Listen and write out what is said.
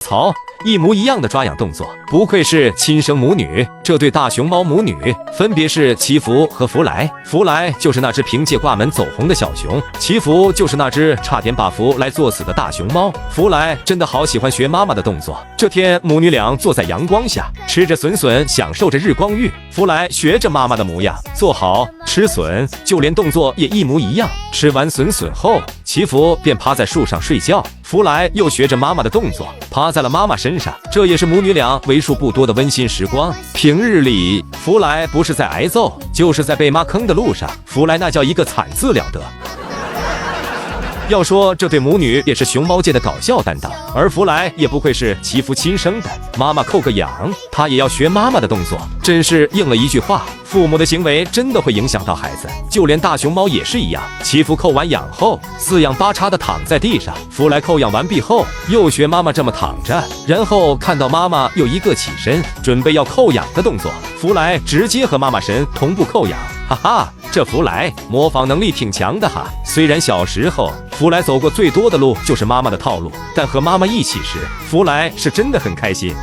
操，一模一样的抓痒动作，不愧是亲生母女。这对大熊猫母女分别是祈福和福来。福来就是那只凭借挂门走红的小熊，祈福就是那只差点把福来作死的大熊猫。福来真的好喜欢学妈妈的动作。这天，母女俩坐在阳光下，吃着笋笋，享受着日光浴。福来学着妈妈的模样，坐好吃笋，就连动作也一模一样。吃完笋后，祈福便趴在树上睡觉。福来又学着妈妈的动作，趴在了妈妈身上。这也是母女俩为数不多的温馨时光。平日里，福来不是在挨揍，就是在被妈坑的路上。福来那叫一个惨字了得。要说这对母女也是熊猫界的搞笑担当，而福来也不愧是祈福亲生的，妈妈扣个痒，他也要学妈妈的动作，真是应了一句话：父母的行为真的会影响到孩子，就连大熊猫也是一样。祈福扣完痒后，四仰八叉的躺在地上，福来扣痒完毕后，又学妈妈这么躺着，然后看到妈妈又一个起身，准备要扣痒的动作，福来直接和妈妈神同步扣痒，哈哈。这福来模仿能力挺强的哈。虽然小时候福来走过最多的路就是妈妈的套路，但和妈妈一起时，福来是真的很开心。